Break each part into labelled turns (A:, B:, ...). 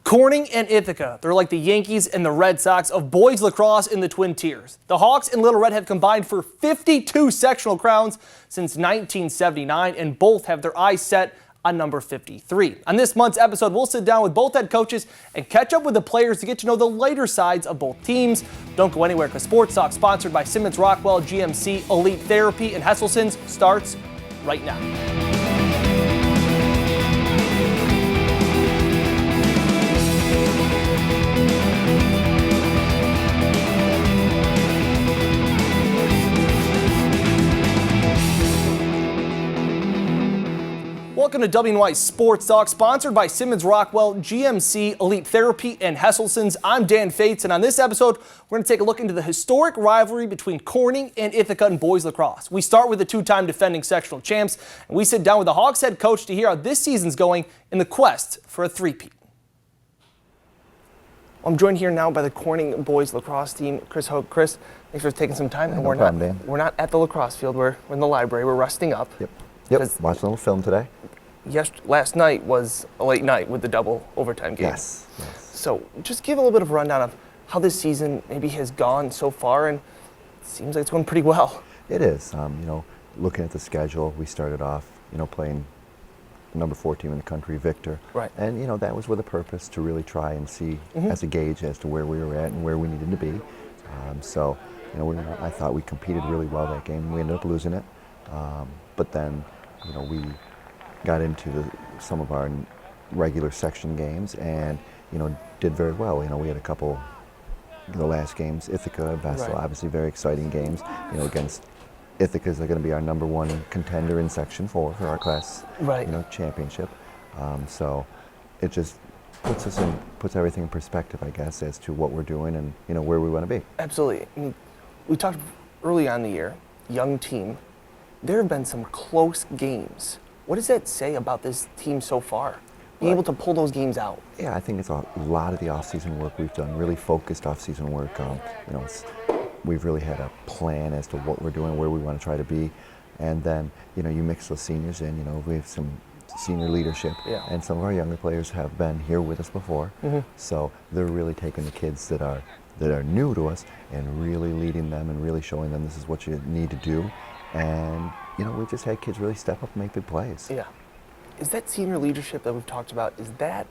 A: Corning and Ithaca, they're like the Yankees and the Red Sox of boys lacrosse in the Twin Tiers. The Hawks and Little Red have combined for 52 sectional crowns since 1979, and both have their eyes set on number 53. On this month's episode, we'll sit down with both head coaches and catch up with the players to get to know the lighter sides of both teams. Don't go anywhere, because Sports Talk, sponsored by Simmons Rockwell, GMC, Elite Therapy, and Hesselson's, starts right now. Welcome to WNY Sports Talk, sponsored by Simmons Rockwell, GMC, Elite Therapy, and Hesselson's. I'm Dan Fates, and on this episode, we're going to take a look into the historic rivalry between Corning and Ithaca in boys lacrosse. We start with the two-time defending sectional champs, and we sit down with the Hawks head coach to hear how this season's going in the quest for a three-peat. I'm joined here now by the Corning boys lacrosse team, Chris Hogue. Chris, thanks for taking some time.
B: No problem, Dan.
A: We're not at the lacrosse field. We're in the library. We're resting up.
B: Yep. Watched a little film today.
A: Last night was a late night with the double overtime game.
B: Yes.
A: So just give a little bit of a rundown of how this season maybe has gone so far, and it seems like it's going pretty well.
B: It is. Looking at the schedule, we started off, playing the number 4 team in the country, Victor.
A: Right.
B: And, that was with a purpose to really try and see as a gauge as to where we were at and where we needed to be. I thought we competed really well that game. We ended up losing it. But then, we got into some of our regular section games and, did very well. We had a couple, the last games, Ithaca, Vessel,
A: right.
B: Obviously very exciting games, against Ithaca's are going to be our number 1 contender in Section 4 for our class,
A: right.
B: Championship. So it just puts everything in perspective, I guess, as to what we're doing and, where we want to be.
A: Absolutely. I mean, we talked early on in the year, young team. There have been some close games. What does that say about this team so far? Being able to pull those games out.
B: Yeah, I think it's a lot of the off-season work we've done, really focused off-season work. We've really had a plan as to what we're doing, where we want to try to be. And then, you mix those seniors in, we have some senior leadership.
A: Yeah.
B: And some of our younger players have been here with us before. So they're really taking the kids that are new to us and really leading them and really showing them this is what you need to do. And, we just had kids really step up and make big plays.
A: Yeah. Is that senior leadership that we've talked about, is that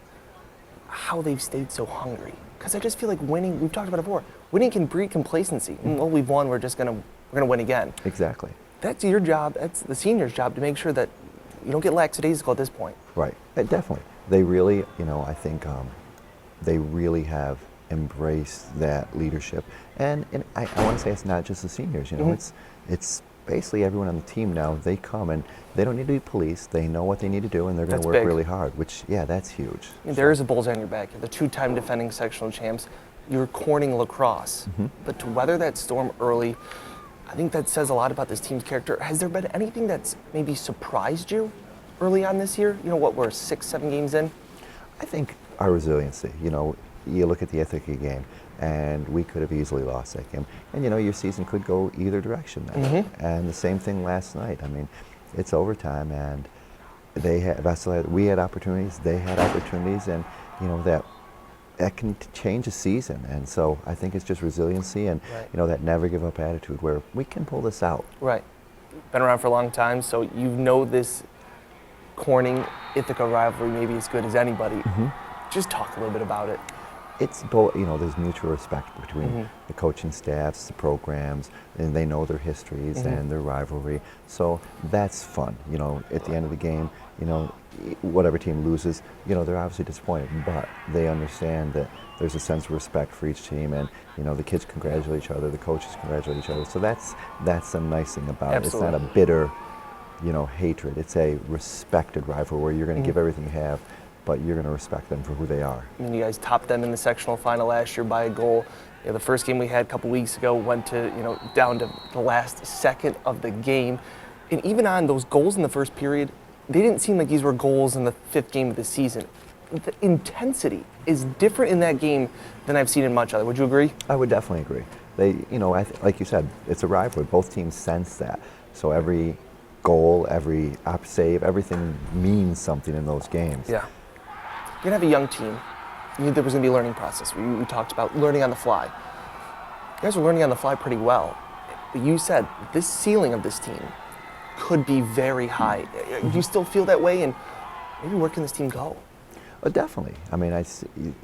A: how they've stayed so hungry? Because I just feel like winning, we've talked about it before, winning can breed complacency. Well, we've won, we're going to win again.
B: Exactly.
A: That's your job, that's the senior's job, to make sure that you don't get lackadaisical at this point.
B: Right. Definitely. They really, I think they really have embraced that leadership. And I want to say it's not just the seniors, it's basically everyone on the team now. They come and they don't need to be policed. They know what they need to do, and they're going to work really hard, which, that's huge.
A: I mean, there is a bullseye on your back. You're the 2-time defending sectional champs. You're Corning lacrosse. But to weather that storm early, I think that says a lot about this team's character. Has there been anything that's maybe surprised you early on this year? We're 6-7 games in?
B: I think our resiliency. You look at the Ithaca game, and we could have easily lost that game. And, your season could go either direction then. And the same thing last night. I mean, it's overtime, and we had opportunities, they had opportunities, and, that can change a season. And so I think it's just resiliency and,
A: right.
B: That never give up attitude where we can pull this out.
A: Right. Been around for a long time, so you know this Corning-Ithaca rivalry maybe as good as anybody. Just talk a little bit about it.
B: It's both, there's mutual respect between the coaching staffs, the programs, and they know their histories and their rivalry. So that's fun. At the end of the game, whatever team loses, they're obviously disappointed, but they understand that there's a sense of respect for each team, and the kids congratulate each other, the coaches congratulate each other. So that's the nice thing about it. It's not a bitter, hatred. It's a respected rivalry where you're going to give everything you have, but you're going to respect them for who they are.
A: I mean, you guys topped them in the sectional final last year by a goal. The first game we had a couple weeks ago went to, down to the last second of the game. And even on those goals in the first period, they didn't seem like these were goals in the 5th game of the season. The intensity is different in that game than I've seen in much other. Would you agree?
B: I would definitely agree. They, like you said, it's a rivalry. Both teams sense that. So every goal, every up save, everything means something in those games.
A: Yeah. You're going to have a young team. you knew there was going to be a learning process. We talked about learning on the fly. You guys are learning on the fly pretty well. But you said this ceiling of this team could be very high. Do you still feel that way? And maybe where can this team go?
B: Definitely. I mean,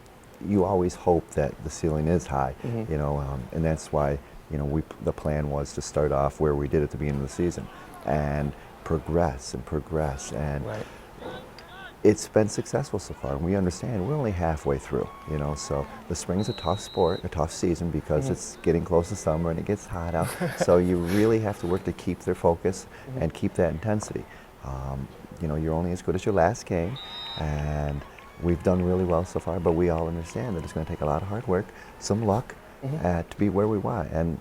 B: you always hope that the ceiling is high, you know, and that's why, you know, the plan was to start off where we did at the beginning of the season and progress and progress. And
A: Right.
B: it's been successful so far. And we understand we're only halfway through, you know, so the spring's a tough sport, a tough season because it's getting close to summer and it gets hot out. So you really have to work to keep their focus and keep that intensity. You know, you're only as good as your last game, and we've done really well so far, but we all understand that it's going to take a lot of hard work, some luck, to be where we want. And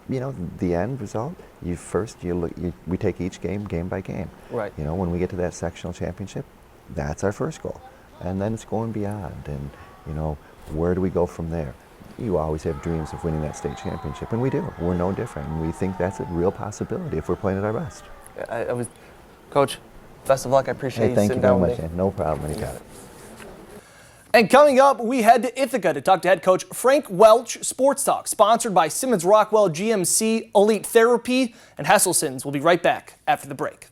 B: you know, the end result, we take each game by game.
A: Right.
B: You know, when we get to that sectional championship, that's our first goal. And then it's going beyond. And, you know, where do we go from there? You always have dreams of winning that state championship, and we do. We're no different. And we think that's a real possibility if we're playing at our best.
A: Coach, best of luck. I appreciate you
B: Thank
A: sitting
B: you very
A: down
B: much.
A: with me.
B: No problem. Anytime.
A: And coming up, we head to Ithaca to talk to head coach Frank Welch. Sports Talk, sponsored by Simmons Rockwell GMC, Elite Therapy, and Hesselson's. We'll be right back after the break.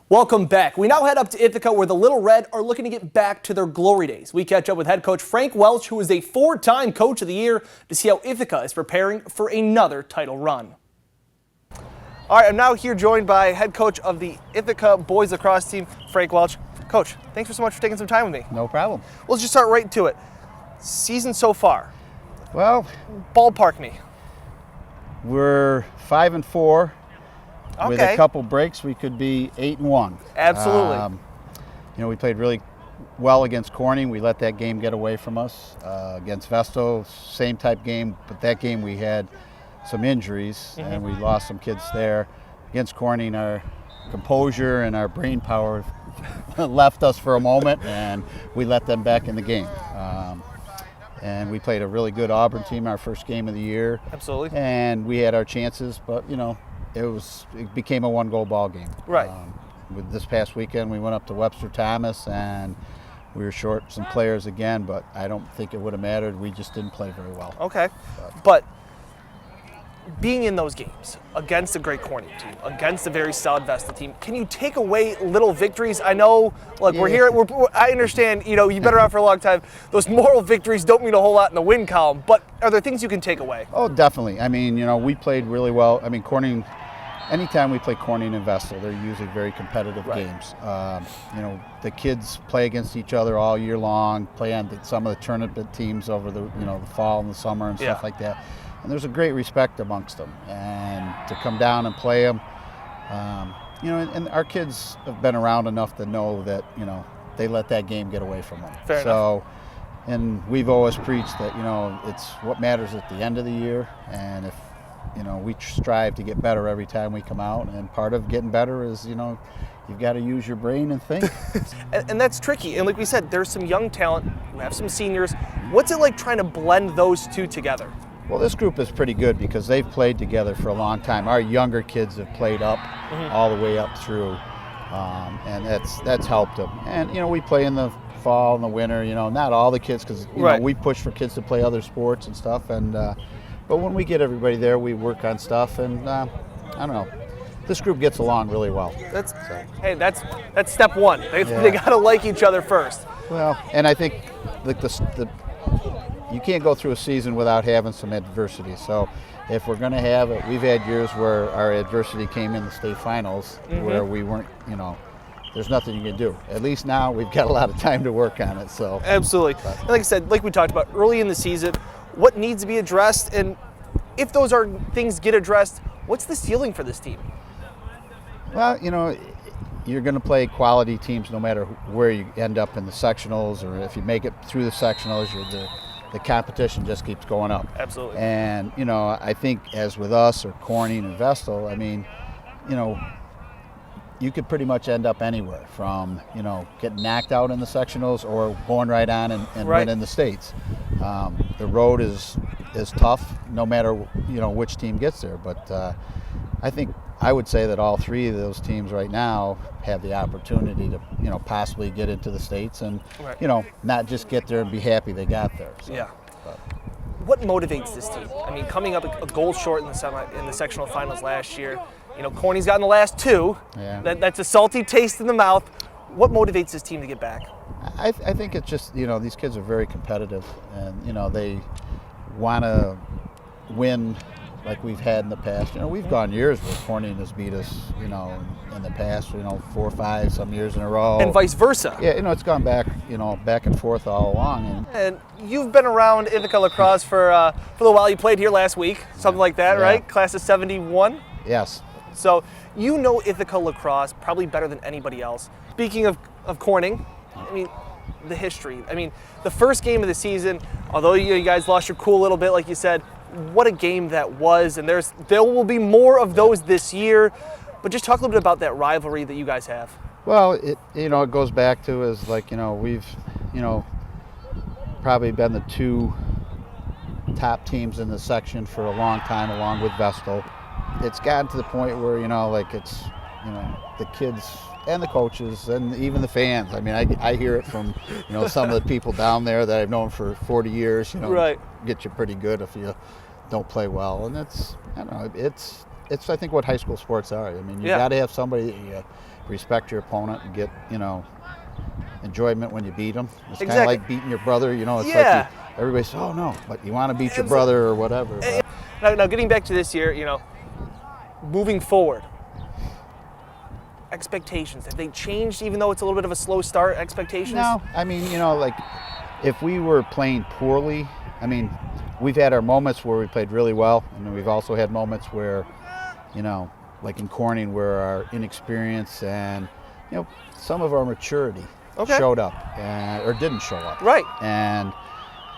A: Welcome back. We now head up to Ithaca where the Little Red are looking to get back to their glory days. We catch up with head coach Frank Welch, who is a 4-time coach of the year, to see how Ithaca is preparing for another title run. All right, I'm now here joined by head coach of the Ithaca boys lacrosse team, Frank Welch. Coach, thanks so much for taking some time with me.
C: No problem.
A: Let's just start right into it. Season so far,
C: Well,
A: ballpark me.
C: we're 5-4. With
A: Okay.
C: a couple breaks, we could be 8-1.
A: Absolutely.
C: You know, we played really well against Corning. We let that game get away from us. Against Vesto, same type game, but that game we had some injuries and we lost some kids there. Against Corning, our composure and our brain power left us for a moment, and we let them back in the game. And we played a really good Auburn team, our first game of the year.
A: Absolutely.
C: And we had our chances, but you know, it became a one-goal ball game.
A: Right.
C: With this past weekend, we went up to Webster Thomas, and we were short some players again, but I don't think it would have mattered. We just didn't play very well.
A: Okay. But being in those games against a great Corning team, against a very solid Vesta team, can you take away little victories? I know, look, we're here. I understand. You know, you've been around for a long time. Those moral victories don't mean a whole lot in the win column. But are there things you can take away?
C: Oh, definitely. I mean, you know, we played really well. I mean, Corning. Anytime we play Corning and Vestal, they're usually very competitive games. You know, the kids play against each other all year long. Play on some of the tournament teams over the the fall and the summer and stuff like that. And there's a great respect amongst them. And to come down and play them, you know, and our kids have been around enough to know that they let that game get away from them.
A: Fair enough.
C: And we've always preached that it's what matters at the end of the year, and if we strive to get better every time we come out, and part of getting better is, you've got to use your brain and think.
A: and that's tricky. And like we said, there's some young talent. We have some seniors. What's it like trying to blend those two together?
C: Well, this group is pretty good because they've played together for a long time. Our younger kids have played up all the way up through, and that's helped them. And, we play in the fall and the winter, not all the kids, because we push for kids to play other sports and stuff. And but when we get everybody there, we work on stuff, and I don't know. This group gets along really well.
A: Hey, that's step one. They got to like each other first.
C: Well, and I think you can't go through a season without having some adversity. So if we're going to have it, we've had years where our adversity came in the state finals where we weren't, there's nothing you can do. At least now we've got a lot of time to work on it. So
A: absolutely. And like I said, like we talked about early in the season, what needs to be addressed, and if those things get addressed, what's the ceiling for this team?
C: Well, you're going to play quality teams no matter where you end up in the sectionals, or if you make it through the sectionals, the competition just keeps going up.
A: Absolutely.
C: And, I think as with us or Corning and Vestal, I mean, you could pretty much end up anywhere from, getting knocked out in the sectionals or going right on and winning the states. The road is tough no matter, which team gets there. But I think I would say that all three of those teams right now have the opportunity to, possibly get into the States and, not just get there and be happy they got there. So,
A: Yeah. What motivates this team? I mean, coming up a goal short in the sectional finals last year, Corning's gotten the last two.
C: Yeah.
A: That's a salty taste in the mouth. What motivates this team to get back?
C: I think it's just, these kids are very competitive and, they want to win like we've had in the past. We've gone years where Corning has beat us, in the past, 4 or 5, some years in a row.
A: And vice versa.
C: Yeah, it's gone back, back and forth all along.
A: And you've been around Ithaca lacrosse for a little while. You played here last week, something like that,
C: Yeah.
A: right? Class of 71?
C: Yes.
A: So you know Ithaca lacrosse probably better than anybody else. Speaking of Corning, I mean, the history. I mean, the first game of the season, although you guys lost your cool a little bit, like you said, what a game that was. And there will be more of those this year. But just talk a little bit about that rivalry that you guys have.
C: Well, it goes back to is like, we've, probably been the 2 top teams in the section for a long time, along with Vestal. It's gotten to the point where, it's, the kids and the coaches and even the fans. I mean, I hear it from, some of the people down there that I've known for 40 years,
A: Right.
C: Get you pretty good if you don't play well. And it's, it's I think what high school sports are. I mean, you got to have somebody that you respect your opponent and get, enjoyment when you beat them. It's kind of like beating your brother, it's like everybody says, oh no, but you want to beat your brother or whatever.
A: Now, getting back to this year, moving forward, expectations, have they changed even though it's a little bit of a slow start, expectations?
C: No, I mean, like if we were playing poorly, I mean, we've had our moments where we played really well, and we've also had moments where, like in Corning, where our inexperience and, some of our maturity showed up or didn't show up.
A: Right.
C: And,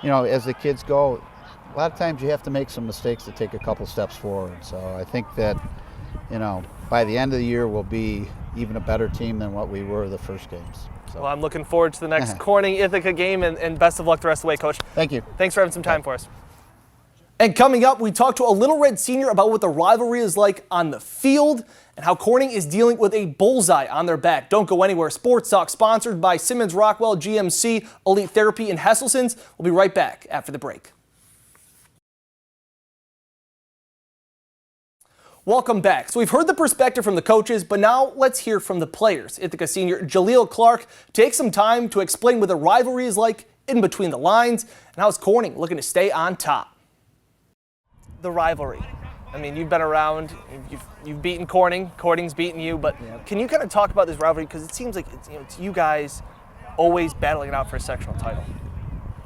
C: as the kids go, a lot of times you have to make some mistakes to take a couple steps forward. So I think that, by the end of the year, we'll be even a better team than what we were the first games. So.
A: Well, I'm looking forward to the next Corning Ithaca game, and best of luck the rest of the way, Coach.
C: Thank you.
A: Thanks for having some time for us. And coming up, we talked to a Little Red senior about what the rivalry is like on the field and how Corning is dealing with a bullseye on their back. Don't go anywhere. Sports Talk, sponsored by Simmons Rockwell, GMC, Elite Therapy, and Hesselson's. We'll be right back after the break. Welcome back. So we've heard the perspective from the coaches, but now let's hear from the players. Ithaca senior Jaleel Clark takes some time to explain what the rivalry is like in between the lines and how's Corning looking to stay on top. The rivalry. I mean, you've been around, you've beaten Corning, Corning's beaten you, but can you kind of talk about this rivalry? Because it seems like it's you guys always battling it out for a sectional title.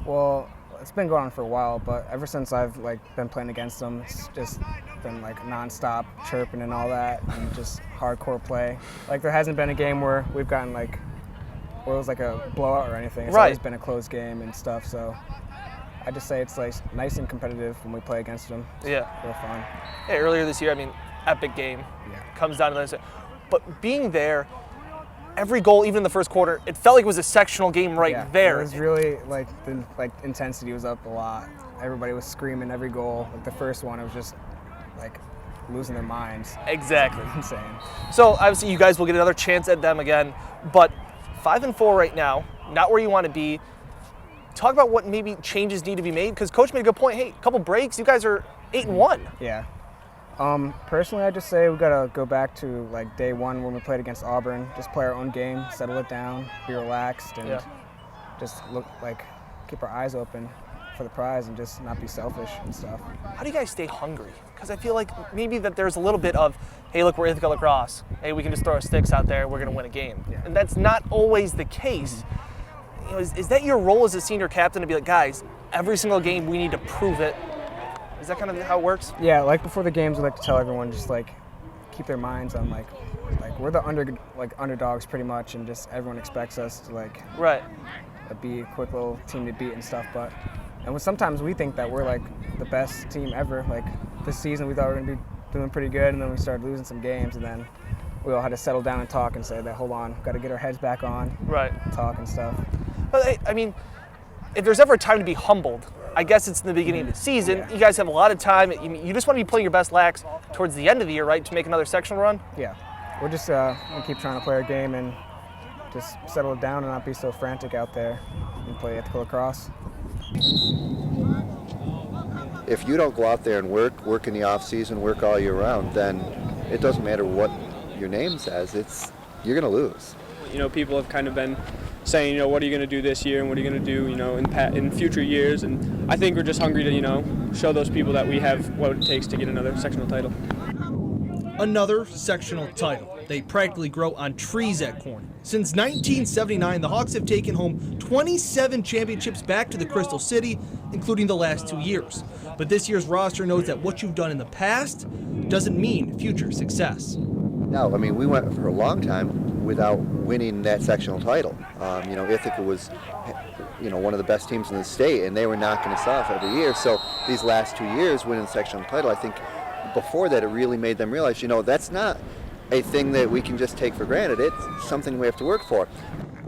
D: Well, it's been going on for a while, but ever since I've been playing against them, it's just been nonstop chirping and all that, and just hardcore play. There hasn't been a game where we've gotten where it was a blowout or anything. It's always been a close game and stuff. So I just say it's nice and competitive when we play against them. It's real fun.
A: Hey, earlier this year, I mean, epic game. Comes down to this, but being there, every goal, even in the first quarter, it felt like it was a sectional game there.
D: It was really the intensity was up a lot. Everybody was screaming every goal. The first one, it was just losing their minds.
A: Exactly.
D: Insane.
A: So obviously you guys will get another chance at them again, but 5-4 right now, not where you want to be. Talk about what maybe changes need to be made, because Coach made a good point. Hey, a couple breaks, you guys are 8-1.
D: Yeah. Personally, I just say we gotta go back to day one when we played against Auburn. Just play our own game, settle it down, be relaxed, and just keep our eyes open for the prize and just not be selfish and stuff.
A: How do you guys stay hungry? Because I feel like maybe that there's a little bit of, hey, look, we're Ithaca lacrosse. Hey, we can just throw our sticks out there. We're gonna win a game, and that's not always the case. Is that your role as a senior captain to be like, guys, every single game we need to prove it? Is that kind of how it works?
D: Yeah, before the games, we like to tell everyone just keep their minds on we're the underdogs pretty much, and just everyone expects us to be a quick little team to beat and stuff. And sometimes we think that we're the best team ever. This season we thought we were gonna be doing pretty good, and then we started losing some games, and then we all had to settle down and talk and say that, hold on, got to get our heads back on, talk and stuff.
A: But I mean, if there's ever a time to be humbled, I guess it's in the beginning of the season. You guys have a lot of time. You just want to be playing your best lax towards the end of the year, right, to make another sectional run?
D: Yeah. We'll just gonna keep trying to play our game and just settle it down and not be so frantic out there and play Ithaca lacrosse.
B: If you don't go out there and work in the off season, work all year round, then it doesn't matter what your name says. You're going to lose.
E: People have kind of been saying, what are you going to do this year and what are you going to do, in future years. And I think we're just hungry to, show those people that we have what it takes to get another sectional title.
A: Another sectional title. They practically grow on trees at Corning. Since 1979, the Hawks have taken home 27 championships back to the Crystal City, including the last 2 years. But this year's roster knows that what you've done in the past doesn't mean future success.
B: No, we went for a long time without winning that sectional title. Ithaca was, one of the best teams in the state, and they were knocking us off every year. So these last 2 years winning the sectional title, I think before that it really made them realize, that's not a thing that we can just take for granted. It's something we have to work for.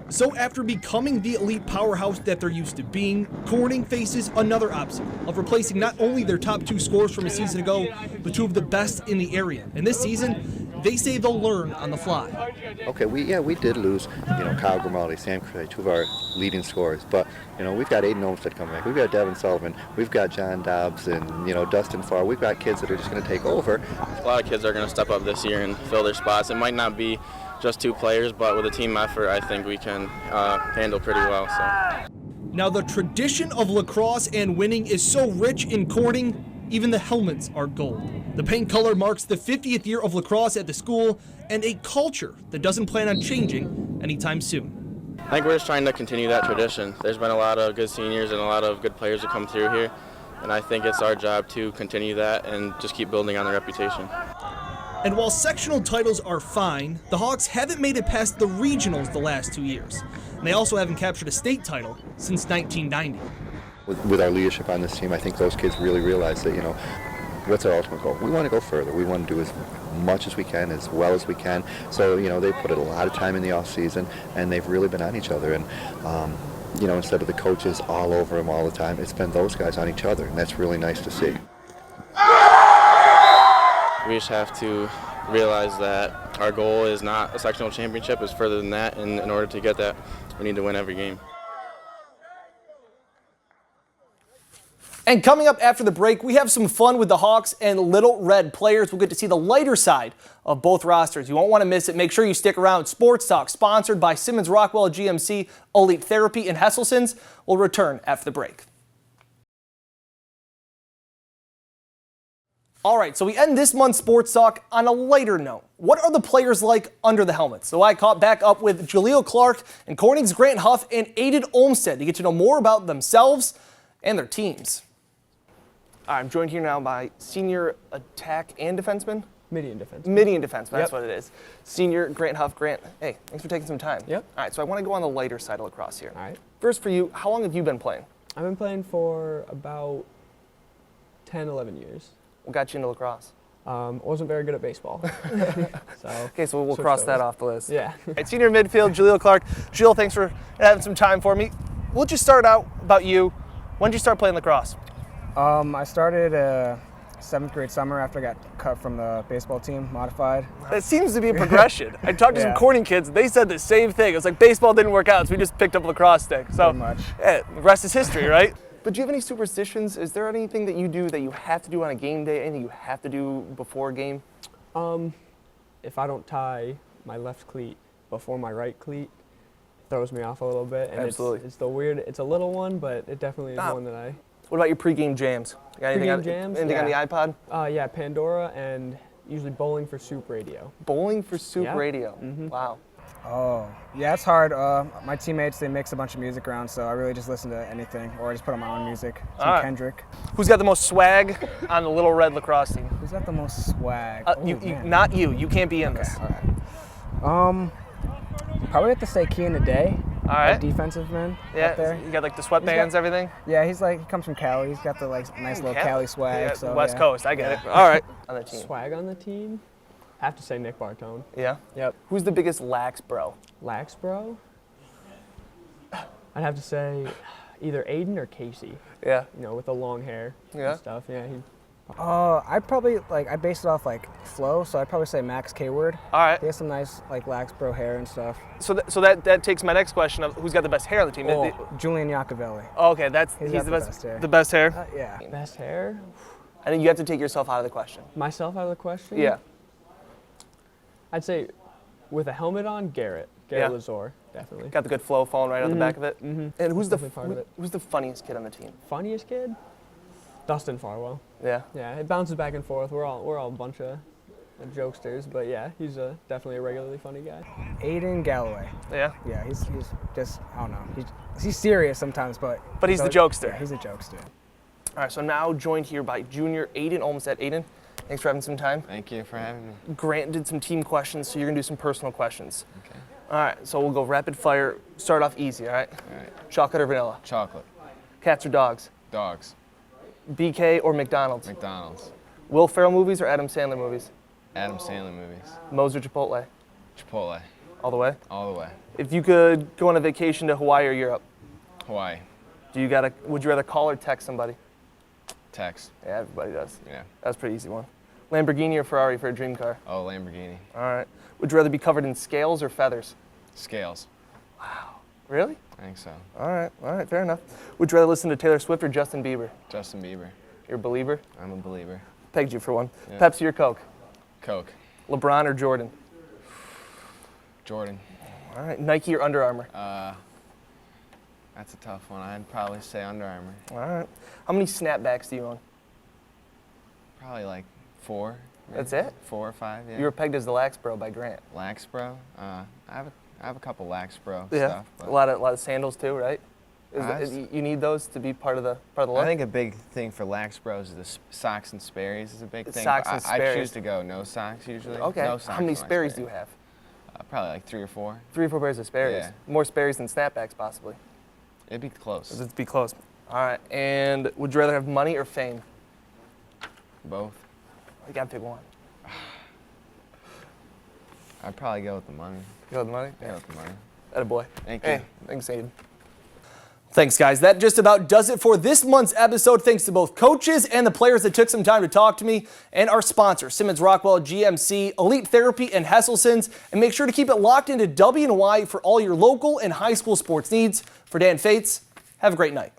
A: So after becoming the elite powerhouse that they're used to being, Corning faces another obstacle of replacing not only their top 2 scorers from a season ago, but 2 of the best in the area. And this season, they say they'll learn on the fly.
B: Okay, we did lose, Kyle Grimaldi, Sam Cray, 2 of our leading scorers, but we've got Aiden Olmstead coming back, we've got Devin Sullivan, we've got John Dobbs and Dustin Farr. We've got kids that are just going to take over.
F: A lot of kids are going to step up this year and fill their spots. It might not be just 2 players, but with a team effort, I think we can handle pretty well. So.
A: Now the tradition of lacrosse and winning is so rich in Corning, even the helmets are gold. The paint color marks the 50th year of lacrosse at the school and a culture that doesn't plan on changing anytime soon.
F: I think we're just trying to continue that tradition. There's been a lot of good seniors and a lot of good players that come through here, and I think it's our job to continue that and just keep building on the reputation.
A: And while sectional titles are fine, the Hawks haven't made it past the regionals the last 2 years. And they also haven't captured a state title since 1990.
B: With our leadership on this team, I think those kids really realize that, what's our ultimate goal? We want to go further. We want to do as much as we can, as well as we can. So, they put a lot of time in the off season, and they've really been on each other. And, instead of the coaches all over them all the time, it's been those guys on each other, and that's really nice to see.
F: We just have to realize that our goal is not a sectional championship, it's further than that, and in order to get that, we need to win every game.
A: And coming up after the break, we have some fun with the Hawks and Little Red players. We'll get to see the lighter side of both rosters. You won't want to miss it. Make sure you stick around. Sports Talk, sponsored by Simmons Rockwell GMC, Elite Therapy, and Hesselson's, will return after the break. All right, so we end this month's Sports Talk on a lighter note. What are the players like under the helmets? So I caught back up with Jaleel Clark and Corning's Grant Huff and Aiden Olmstead to get to know more about themselves and their teams. I'm joined here now by senior attack and defenseman?
D: Midi and defenseman.
A: Midi and defenseman, that's what it is. Senior Grant Huff. Grant, hey, thanks for taking some time.
D: Yep.
A: All right, so I want to go on the lighter side of lacrosse here.
D: All right.
A: First for you, how long have you been playing?
G: I've been playing for about 10, 11 years.
A: What got you into lacrosse?
G: Wasn't very good at baseball.
A: Okay, so we'll cross that off the list.
G: Yeah.
A: All right, senior midfield, Jaleel Clark. Jaleel, thanks for having some time for me. We'll just start out about you. When did you start playing lacrosse?
D: I started 7th grade summer after I got cut from the baseball team, modified.
A: That seems to be a progression. I talked to some
D: Yeah.
A: Corning kids, and they said the same thing. It was like baseball didn't work out, so we just picked up a lacrosse stick. So,
D: Pretty much.
A: Yeah, the rest is history, right? But do you have any superstitions? Is there anything that you do that you have to do on a game day, anything you have to do before a game?
G: If I don't tie my left cleat before my right cleat, it throws me off a little bit. And
A: Absolutely.
G: it's a little one, but it definitely is one that I...
A: What about your pregame jams? You got anything
G: Pregame
A: on,
G: jams?
A: anything on the
G: Yeah.
A: iPod?
G: Yeah, Pandora and usually Bowling for Soup radio.
A: Bowling for Soup
G: Yeah.
A: radio. Wow.
D: Oh, yeah, it's hard. My teammates, they mix a bunch of music around, so I really just listen to anything, or I just put on my own music. Some
A: All right.
D: Kendrick.
A: Who's got the most swag on the Little Red lacrosse team?
D: Who's got the most swag?
A: Not you. You can't be in this.
D: All right. Probably have to say Key in the Day.
A: All right.
D: Defensive man
A: Yeah,
D: out there.
A: you got like the sweatbands, everything?
D: Yeah, he comes from Cali. He's got the nice little Cali swag.
A: Yeah,
D: so,
A: West
D: yeah.
A: Coast, I get it. All right. On the team.
G: Swag on the team? I have to say Nick Bartone.
A: Yeah?
G: Yep.
A: Who's the biggest lax bro?
G: Lax bro? I'd have to say Either Aiden or Casey.
A: Yeah.
G: You know, with the long hair
A: Yeah.
G: and stuff. Yeah.
D: I probably I based it off like flow, so I'd probably say Max K-Word.
A: All right.
D: He has some nice like Laxbro hair and stuff.
A: So that takes my next question of who's got the best hair on the team.
D: Julian Yacovelli.
A: Oh, okay,
D: He's
A: the
D: got
A: best.
D: hair.
A: The best hair.
D: Yeah.
G: Best hair?
A: I think you have to take yourself out of the question.
G: Myself out of the question?
A: Yeah.
G: I'd say with a helmet on, Garrett.
A: Yeah.
G: Lazor, definitely.
A: Got the good flow falling right out the back of it.
G: Mhm.
A: And who's
G: Definitely part of it.
A: who's the funniest kid on the team?
G: Funniest kid? Dustin Farwell.
A: Yeah.
G: Yeah, it bounces back and forth. We're all a bunch of jokesters, but yeah, he's definitely a regularly funny guy.
D: Aiden Galloway.
A: Yeah.
D: Yeah, he's just I don't know. He's serious sometimes, but
A: he's the jokester.
D: Yeah, he's a jokester.
A: All right. So now joined here by junior Aiden Olmstead. Aiden, thanks for having some time.
H: Thank you for having me.
A: Grant did some team questions, so you're gonna do some personal questions.
H: Okay.
A: All right. So we'll go rapid fire. Start off easy. All right.
H: All right.
A: Chocolate or vanilla?
H: Chocolate.
A: Cats or dogs?
H: Dogs.
A: BK or McDonald's?
H: McDonald's.
A: Will Ferrell movies or Adam Sandler movies?
H: Adam Sandler movies.
A: Moe's or Chipotle?
H: Chipotle.
A: All the way?
H: All the way.
A: If you could go on a vacation to Hawaii or Europe,
H: Hawaii.
A: would you rather call or text somebody?
H: Text.
A: Yeah, everybody does.
H: Yeah.
A: That's a pretty easy one. Lamborghini or Ferrari for a dream car?
H: Oh, Lamborghini.
A: All right. Would you rather be covered in scales or feathers?
H: Scales.
A: Really?
H: I think so.
A: All right, fair enough. Would you rather listen to Taylor Swift or Justin Bieber?
H: Justin Bieber.
A: You're a believer?
H: I'm a believer.
A: Pegged you for one.
H: Yeah.
A: Pepsi or Coke?
H: Coke.
A: LeBron or Jordan?
H: Jordan.
A: All right. Nike or Under Armour?
H: That's a tough one. I'd probably say Under Armour.
A: All right. How many snapbacks do you own?
H: Probably like 4. maybe.
A: That's it?
H: 4 or 5, yeah.
A: You were pegged as the Lax Bro by Grant.
H: Laxbro? I have a couple Laxbro
A: Yeah.
H: stuff. But
A: A lot of sandals too, right?
H: Nice.
A: You need those to be part of the look?
H: I think a big thing for Laxbros is the socks and Sperry's is a big thing.
A: Socks
H: but
A: and
H: I
A: Sperry's.
H: choose to go no socks usually.
A: Okay.
H: No socks
A: How many
H: on my
A: Sperry's do you have?
H: Probably like 3 or 4.
A: 3 or 4 pairs of Sperry's.
H: Yeah.
A: More Sperry's than snapbacks, possibly.
H: It'd be close.
A: It'd be close. All right. And would you rather have money or fame?
H: Both.
A: You gotta pick one.
H: I'd probably go with the money.
A: You got the money?
H: Go with the money.
A: Attaboy.
H: Thank you.
A: Hey, thanks, Aiden. Thanks, guys. That just about does it for this month's episode. Thanks to both coaches and the players that took some time to talk to me, and our sponsor, Simmons Rockwell, GMC, Elite Therapy, and Hesselson's. And make sure to keep it locked into W&Y for all your local and high school sports needs. For Dan Fates, have a great night.